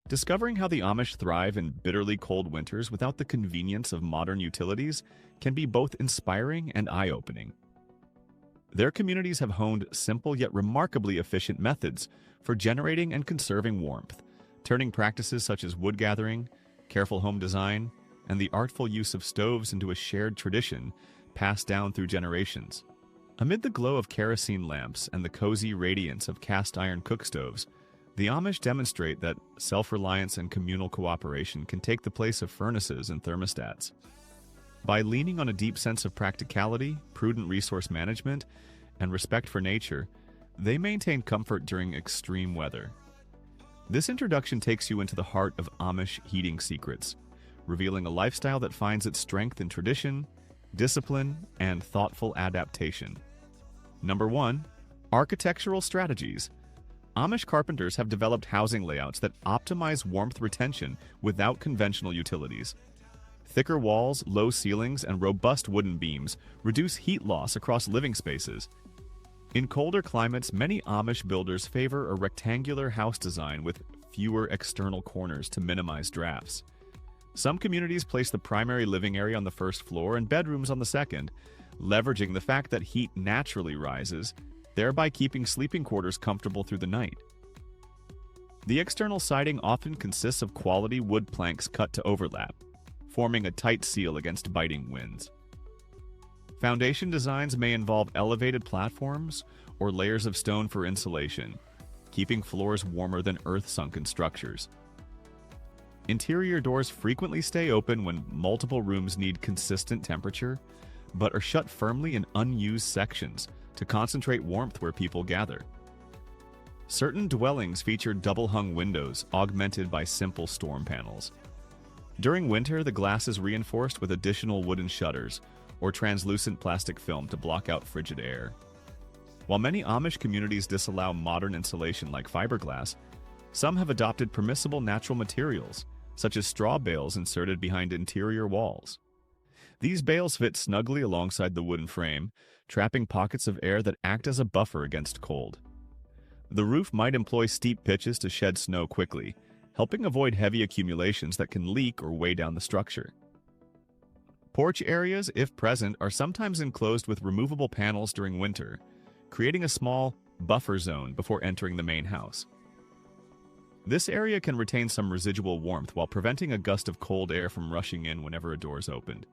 Discovering how the Amish thrive in bitterly cold winters without the convenience of modern utilities can be both inspiring and eye-opening. Their communities have honed simple yet remarkably efficient methods for generating and conserving warmth, turning practices such as wood gathering, careful home design, and the artful use of stoves into a shared tradition passed down through generations. Amid the glow of kerosene lamps and the cozy radiance of cast-iron cookstoves, the Amish demonstrate that self-reliance and communal cooperation can take the place of furnaces and thermostats. By leaning on a deep sense of practicality, prudent resource management, and respect for nature, they maintain comfort during extreme weather. This introduction takes you into the heart of Amish heating secrets, revealing a lifestyle that finds its strength in tradition, discipline, and thoughtful adaptation. Number 1. Architectural strategies. Amish carpenters have developed housing layouts that optimize warmth retention without conventional utilities. Thicker walls, low ceilings, and robust wooden beams reduce heat loss across living spaces. In colder climates, many Amish builders favor a rectangular house design with fewer external corners to minimize drafts. Some communities place the primary living area on the first floor and bedrooms on the second, leveraging the fact that heat naturally rises, thereby keeping sleeping quarters comfortable through the night. The external siding often consists of quality wood planks cut to overlap, forming a tight seal against biting winds. Foundation designs may involve elevated platforms or layers of stone for insulation, keeping floors warmer than earth-sunken structures. Interior doors frequently stay open when multiple rooms need consistent temperature, but are shut firmly in unused sections to concentrate warmth where people gather. Certain dwellings feature double-hung windows augmented by simple storm panels. During winter, the glass is reinforced with additional wooden shutters or translucent plastic film to block out frigid air. While many Amish communities disallow modern insulation like fiberglass, some have adopted permissible natural materials, such as straw bales inserted behind interior walls. These bales fit snugly alongside the wooden frame, trapping pockets of air that act as a buffer against cold. The roof might employ steep pitches to shed snow quickly, helping avoid heavy accumulations that can leak or weigh down the structure. Porch areas, if present, are sometimes enclosed with removable panels during winter, creating a small buffer zone before entering the main house. This area can retain some residual warmth while preventing a gust of cold air from rushing in whenever a door is opened.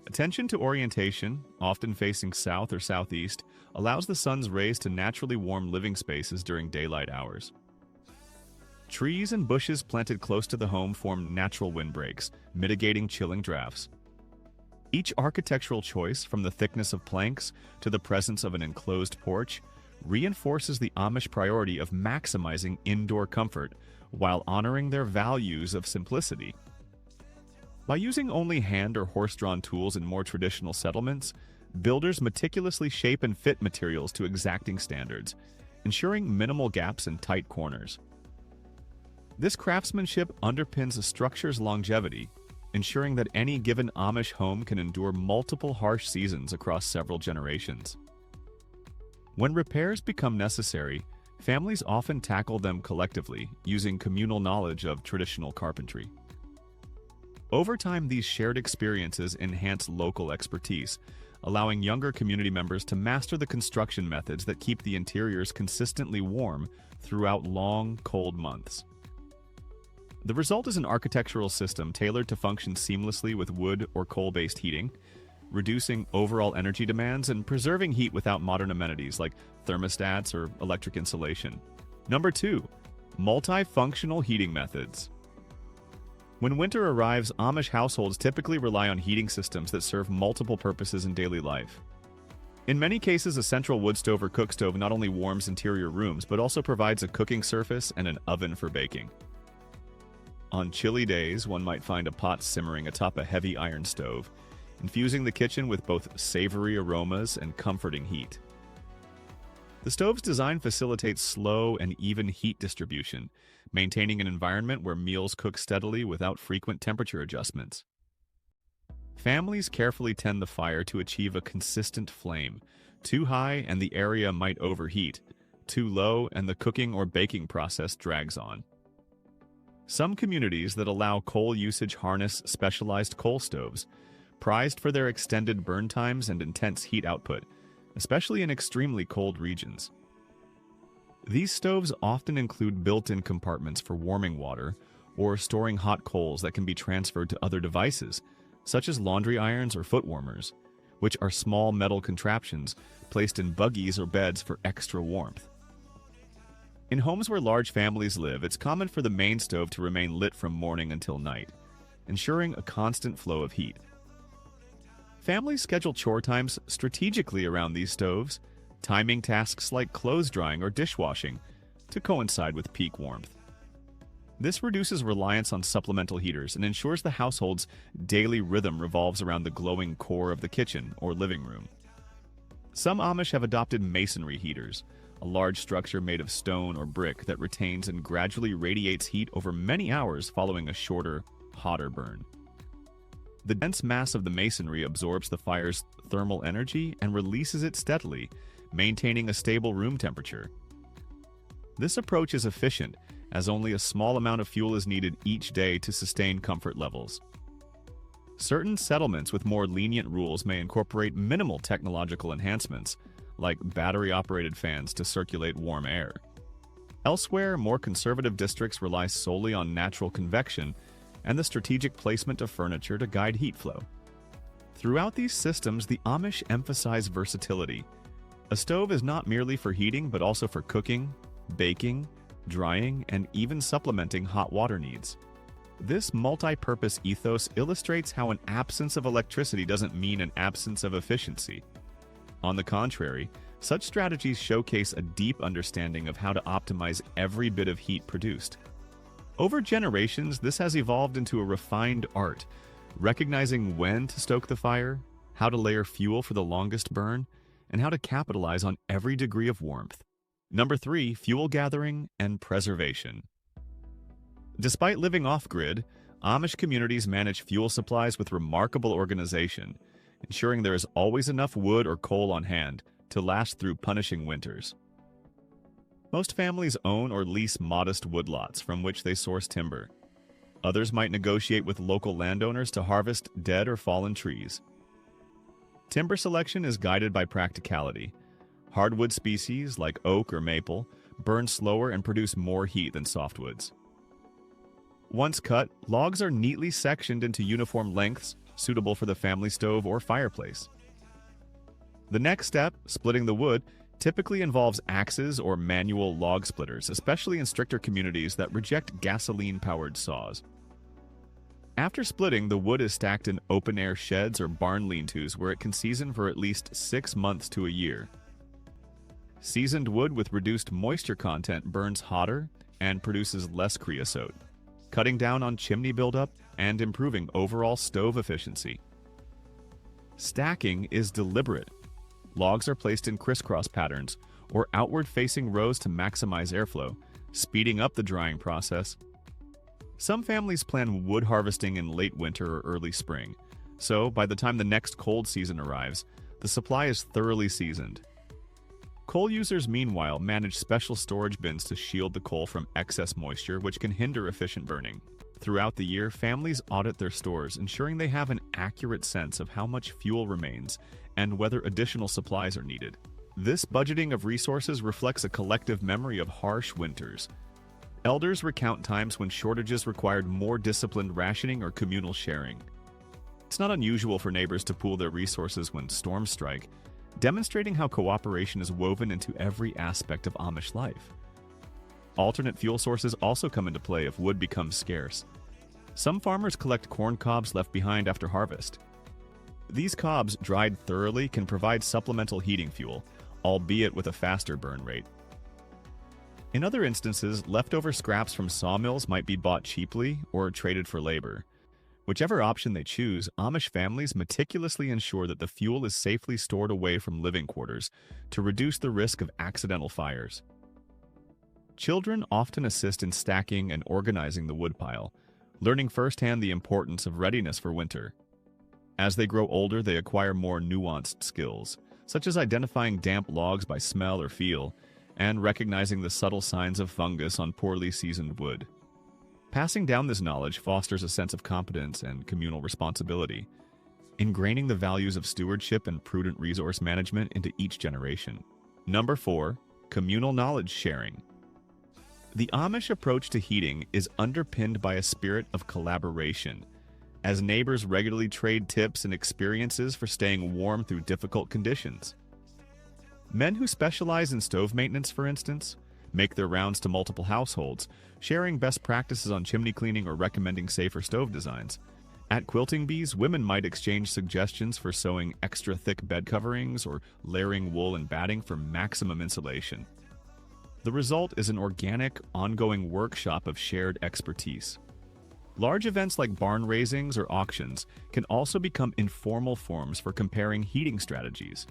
Attention to orientation, often facing south or southeast, allows the sun's rays to naturally warm living spaces during daylight hours. Trees and bushes planted close to the home form natural windbreaks, mitigating chilling drafts. Each architectural choice, from the thickness of planks to the presence of an enclosed porch, reinforces the Amish priority of maximizing indoor comfort while honoring their values of simplicity. By using only hand or horse-drawn tools in more traditional settlements, builders meticulously shape and fit materials to exacting standards, ensuring minimal gaps and tight corners. This craftsmanship underpins a structure's longevity, ensuring that any given Amish home can endure multiple harsh seasons across several generations. When repairs become necessary, families often tackle them collectively, using communal knowledge of traditional carpentry. Over time, these shared experiences enhance local expertise, allowing younger community members to master the construction methods that keep the interiors consistently warm throughout long, cold months. The result is an architectural system tailored to function seamlessly with wood or coal-based heating, reducing overall energy demands and preserving heat without modern amenities like thermostats or electric insulation. Number 2. Multifunctional heating methods. When winter arrives, Amish households typically rely on heating systems that serve multiple purposes in daily life. In many cases, a central woodstove or cookstove not only warms interior rooms, but also provides a cooking surface and an oven for baking. On chilly days, one might find a pot simmering atop a heavy iron stove, infusing the kitchen with both savory aromas and comforting heat. The stove's design facilitates slow and even heat distribution, maintaining an environment where meals cook steadily without frequent temperature adjustments. Families carefully tend the fire to achieve a consistent flame. Too high and the area might overheat. Too low and the cooking or baking process drags on. Some communities that allow coal usage harness specialized coal stoves, prized for their extended burn times and intense heat output, especially in extremely cold regions. These stoves often include built-in compartments for warming water or storing hot coals that can be transferred to other devices, such as laundry irons or foot warmers, which are small metal contraptions placed in buggies or beds for extra warmth. In homes where large families live, it's common for the main stove to remain lit from morning until night, ensuring a constant flow of heat. Families schedule chore times strategically around these stoves, timing tasks like clothes drying or dishwashing to coincide with peak warmth. This reduces reliance on supplemental heaters and ensures the household's daily rhythm revolves around the glowing core of the kitchen or living room. Some Amish have adopted masonry heaters, a large structure made of stone or brick that retains and gradually radiates heat over many hours following a shorter, hotter burn. The dense mass of the masonry absorbs the fire's thermal energy and releases it steadily, maintaining a stable room temperature. This approach is efficient, as only a small amount of fuel is needed each day to sustain comfort levels. Certain settlements with more lenient rules may incorporate minimal technological enhancements, like battery-operated fans to circulate warm air. Elsewhere, more conservative districts rely solely on natural convection and the strategic placement of furniture to guide heat flow. Throughout these systems, the Amish emphasize versatility. A stove is not merely for heating, but also for cooking, baking, drying, and even supplementing hot water needs. This multi-purpose ethos illustrates how an absence of electricity doesn't mean an absence of efficiency. On the contrary, such strategies showcase a deep understanding of how to optimize every bit of heat produced. Over generations, this has evolved into a refined art, recognizing when to stoke the fire, how to layer fuel for the longest burn, and how to capitalize on every degree of warmth. Number 3, fuel gathering and preservation. Despite living off-grid, Amish communities manage fuel supplies with remarkable organization, ensuring there is always enough wood or coal on hand to last through punishing winters. Most families own or lease modest woodlots from which they source timber. Others might negotiate with local landowners to harvest dead or fallen trees. Timber selection is guided by practicality. Hardwood species, like oak or maple, burn slower and produce more heat than softwoods. Once cut, logs are neatly sectioned into uniform lengths, suitable for the family stove or fireplace. The next step, splitting the wood, typically involves axes or manual log splitters, especially in stricter communities that reject gasoline-powered saws. After splitting, the wood is stacked in open-air sheds or barn lean-tos where it can season for at least 6 months to a year. Seasoned wood with reduced moisture content burns hotter and produces less creosote, cutting down on chimney buildup and improving overall stove efficiency. Stacking is deliberate. Logs are placed in crisscross patterns or outward-facing rows to maximize airflow, speeding up the drying process. Some families plan wood harvesting in late winter or early spring, so by the time the next cold season arrives, the supply is thoroughly seasoned. Coal users, meanwhile, manage special storage bins to shield the coal from excess moisture, which can hinder efficient burning. Throughout the year, families audit their stores, ensuring they have an accurate sense of how much fuel remains and whether additional supplies are needed. This budgeting of resources reflects a collective memory of harsh winters. Elders recount times when shortages required more disciplined rationing or communal sharing. It's not unusual for neighbors to pool their resources when storms strike, demonstrating how cooperation is woven into every aspect of Amish life. Alternate fuel sources also come into play if wood becomes scarce. Some farmers collect corn cobs left behind after harvest. These cobs, dried thoroughly, can provide supplemental heating fuel, albeit with a faster burn rate. In other instances, leftover scraps from sawmills might be bought cheaply or traded for labor. Whichever option they choose, Amish families meticulously ensure that the fuel is safely stored away from living quarters to reduce the risk of accidental fires. Children often assist in stacking and organizing the woodpile, learning firsthand the importance of readiness for winter. As they grow older, they acquire more nuanced skills, such as identifying damp logs by smell or feel, and recognizing the subtle signs of fungus on poorly seasoned wood. Passing down this knowledge fosters a sense of competence and communal responsibility, ingraining the values of stewardship and prudent resource management into each generation. Number 4, communal knowledge sharing. The Amish approach to heating is underpinned by a spirit of collaboration, as neighbors regularly trade tips and experiences for staying warm through difficult conditions. Men who specialize in stove maintenance, for instance, make their rounds to multiple households, sharing best practices on chimney cleaning or recommending safer stove designs. At quilting bees, women might exchange suggestions for sewing extra thick bed coverings or layering wool and batting for maximum insulation. The result is an organic, ongoing workshop of shared expertise. Large events like barn raisings or auctions can also become informal forums for comparing heating strategies.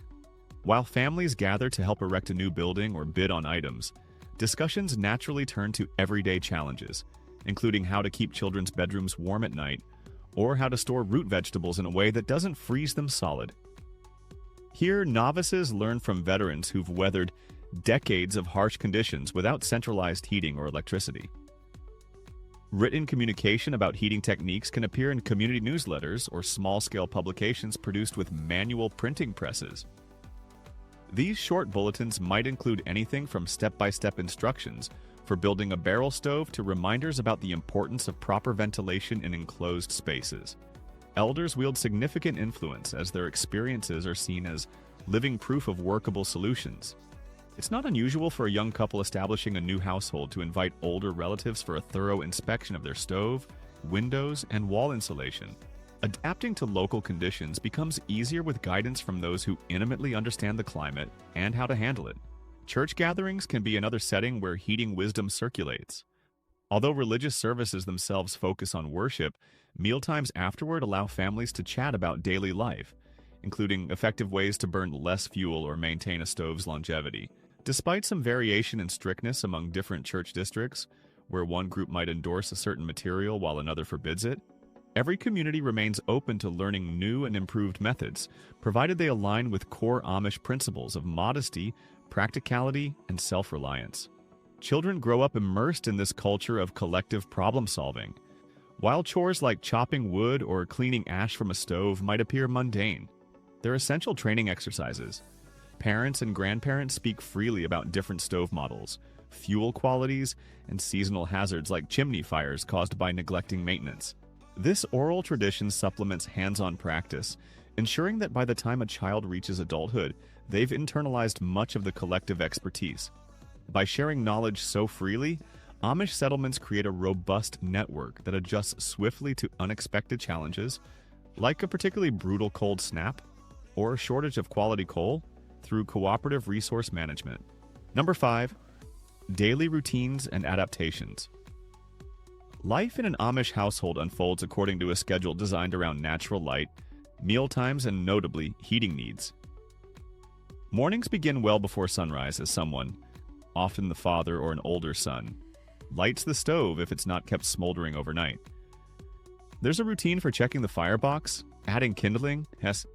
While families gather to help erect a new building or bid on items, discussions naturally turn to everyday challenges, including how to keep children's bedrooms warm at night, or how to store root vegetables in a way that doesn't freeze them solid. Here, novices learn from veterans who've weathered decades of harsh conditions without centralized heating or electricity. Written communication about heating techniques can appear in community newsletters or small-scale publications produced with manual printing presses. These short bulletins might include anything from step-by-step instructions for building a barrel stove to reminders about the importance of proper ventilation in enclosed spaces. Elders wield significant influence as their experiences are seen as living proof of workable solutions. It's not unusual for a young couple establishing a new household to invite older relatives for a thorough inspection of their stove, windows, and wall insulation. Adapting to local conditions becomes easier with guidance from those who intimately understand the climate and how to handle it. Church gatherings can be another setting where heating wisdom circulates. Although religious services themselves focus on worship, mealtimes afterward allow families to chat about daily life, including effective ways to burn less fuel or maintain a stove's longevity. Despite some variation in strictness among different church districts, where one group might endorse a certain material while another forbids it, every community remains open to learning new and improved methods, provided they align with core Amish principles of modesty, practicality, and self-reliance. Children grow up immersed in this culture of collective problem-solving. While chores like chopping wood or cleaning ash from a stove might appear mundane, they're essential training exercises. Parents and grandparents speak freely about different stove models, fuel qualities, and seasonal hazards like chimney fires caused by neglecting maintenance. This oral tradition supplements hands-on practice, ensuring that by the time a child reaches adulthood, they've internalized much of the collective expertise. By sharing knowledge so freely, Amish settlements create a robust network that adjusts swiftly to unexpected challenges, like a particularly brutal cold snap or a shortage of quality coal, through cooperative resource management. Number 5, daily routines and adaptations. Life in an Amish household unfolds according to a schedule designed around natural light, meal times, and notably, heating needs. Mornings begin well before sunrise as someone, often the father or an older son, lights the stove if it's not kept smoldering overnight. There's a routine for checking the firebox, adding kindling,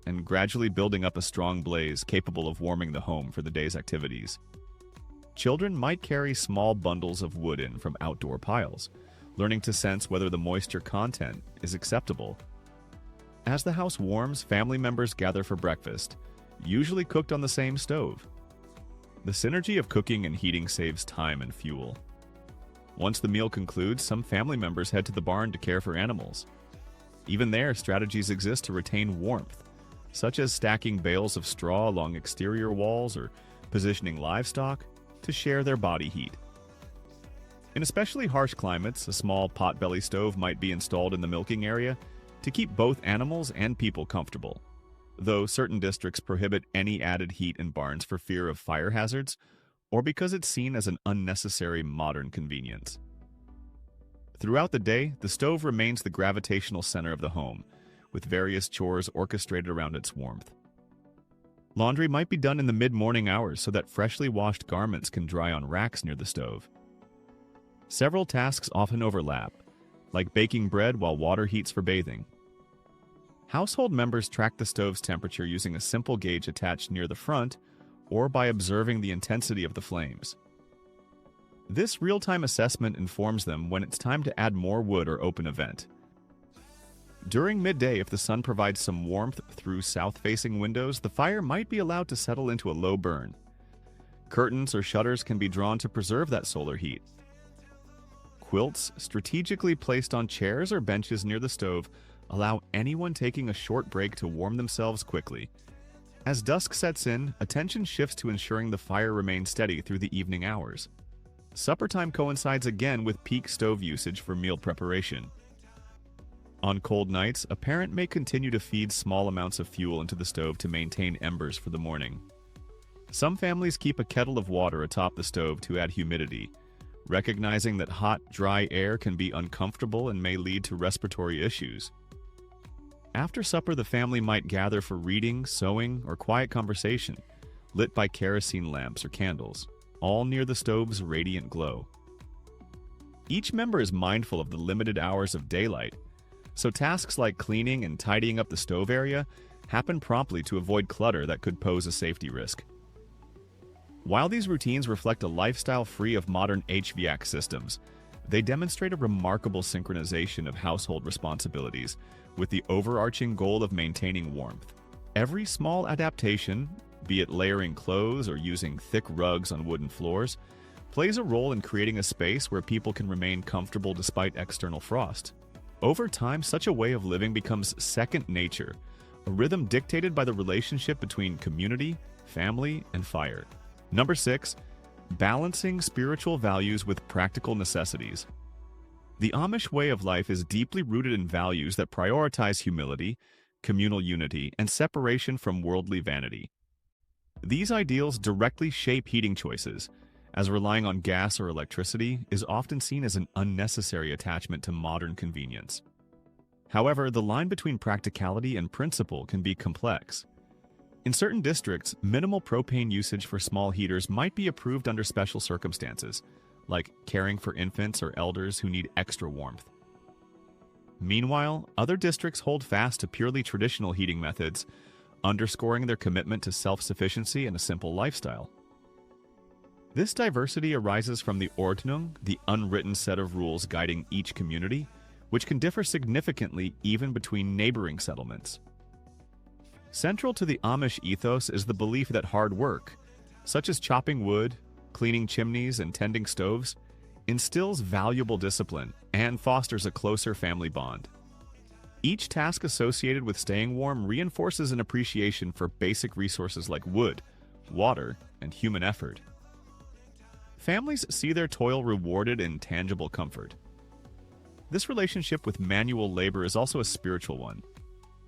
and gradually building up a strong blaze capable of warming the home for the day's activities. Children might carry small bundles of wood in from outdoor piles, learning to sense whether the moisture content is acceptable. As the house warms, family members gather for breakfast, usually cooked on the same stove. The synergy of cooking and heating saves time and fuel. Once the meal concludes, some family members head to the barn to care for animals. Even there, strategies exist to retain warmth, such as stacking bales of straw along exterior walls or positioning livestock to share their body heat. In especially harsh climates, a small potbelly stove might be installed in the milking area to keep both animals and people comfortable, though certain districts prohibit any added heat in barns for fear of fire hazards or because it's seen as an unnecessary modern convenience. Throughout the day, the stove remains the gravitational center of the home, with various chores orchestrated around its warmth. Laundry might be done in the mid-morning hours so that freshly washed garments can dry on racks near the stove. Several tasks often overlap, like baking bread while water heats for bathing. Household members track the stove's temperature using a simple gauge attached near the front or by observing the intensity of the flames. This real-time assessment informs them when it's time to add more wood or open a vent. During midday, if the sun provides some warmth through south-facing windows, the fire might be allowed to settle into a low burn. Curtains or shutters can be drawn to preserve that solar heat. Quilts, strategically placed on chairs or benches near the stove, allow anyone taking a short break to warm themselves quickly. As dusk sets in, attention shifts to ensuring the fire remains steady through the evening hours. Supper time coincides again with peak stove usage for meal preparation. On cold nights, a parent may continue to feed small amounts of fuel into the stove to maintain embers for the morning. Some families keep a kettle of water atop the stove to add humidity, recognizing that hot, dry air can be uncomfortable and may lead to respiratory issues. After supper, the family might gather for reading, sewing, or quiet conversation, lit by kerosene lamps or candles, all near the stove's radiant glow. Each member is mindful of the limited hours of daylight, so tasks like cleaning and tidying up the stove area happen promptly to avoid clutter that could pose a safety risk. While these routines reflect a lifestyle free of modern HVAC systems, they demonstrate a remarkable synchronization of household responsibilities with the overarching goal of maintaining warmth. Every small adaptation, be it layering clothes or using thick rugs on wooden floors, plays a role in creating a space where people can remain comfortable despite external frost. Over time, such a way of living becomes second nature, a rhythm dictated by the relationship between community, family, and fire. Number 6, balancing spiritual values with practical necessities. The Amish way of life is deeply rooted in values that prioritize humility, communal unity, and separation from worldly vanity. These ideals directly shape heating choices, as relying on gas or electricity is often seen as an unnecessary attachment to modern convenience. However, the line between practicality and principle can be complex. In certain districts, minimal propane usage for small heaters might be approved under special circumstances, like caring for infants or elders who need extra warmth. Meanwhile, other districts hold fast to purely traditional heating methods, underscoring their commitment to self-sufficiency and a simple lifestyle. This diversity arises from the Ordnung, the unwritten set of rules guiding each community, which can differ significantly even between neighboring settlements. Central to the Amish ethos is the belief that hard work, such as chopping wood, cleaning chimneys, and tending stoves, instills valuable discipline and fosters a closer family bond. Each task associated with staying warm reinforces an appreciation for basic resources like wood, water, and human effort. Families see their toil rewarded in tangible comfort. This relationship with manual labor is also a spiritual one.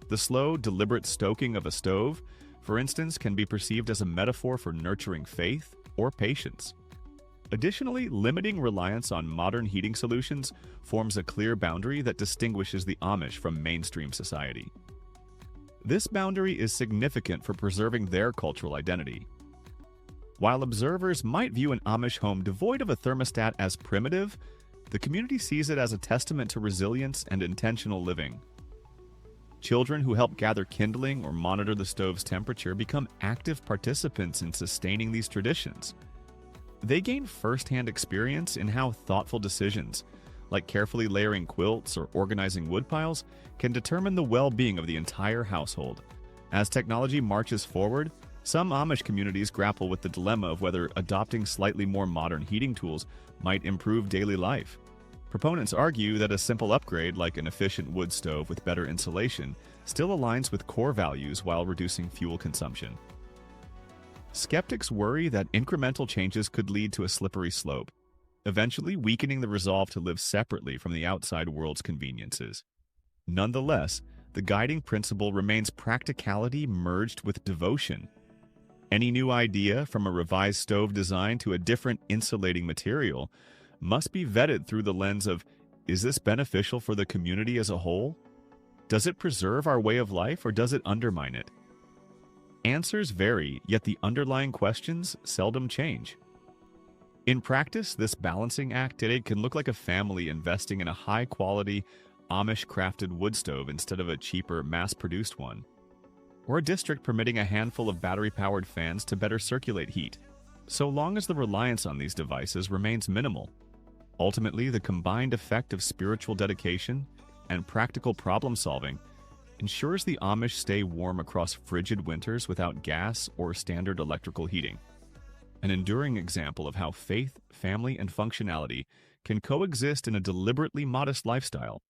The slow, deliberate stoking of a stove, for instance, can be perceived as a metaphor for nurturing faith or patience. Additionally, limiting reliance on modern heating solutions forms a clear boundary that distinguishes the Amish from mainstream society. This boundary is significant for preserving their cultural identity. While observers might view an Amish home devoid of a thermostat as primitive, the community sees it as a testament to resilience and intentional living. Children who help gather kindling or monitor the stove's temperature become active participants in sustaining these traditions. They gain first-hand experience in how thoughtful decisions, like carefully layering quilts or organizing wood piles, can determine the well-being of the entire household. As technology marches forward, some Amish communities grapple with the dilemma of whether adopting slightly more modern heating tools might improve daily life. Proponents argue that a simple upgrade, like an efficient wood stove with better insulation, still aligns with core values while reducing fuel consumption. Skeptics worry that incremental changes could lead to a slippery slope, eventually weakening the resolve to live separately from the outside world's conveniences. Nonetheless, the guiding principle remains practicality merged with devotion. Any new idea, from a revised stove design to a different insulating material, must be vetted through the lens of, is this beneficial for the community as a whole? Does it preserve our way of life or does it undermine it? Answers vary, yet the underlying questions seldom change. In practice, this balancing act today can look like a family investing in a high-quality, Amish-crafted wood stove instead of a cheaper, mass-produced one, or a district permitting a handful of battery-powered fans to better circulate heat, so long as the reliance on these devices remains minimal. Ultimately, the combined effect of spiritual dedication and practical problem solving ensures the Amish stay warm across frigid winters without gas or standard electrical heating. An enduring example of how faith, family, and functionality can coexist in a deliberately modest lifestyle.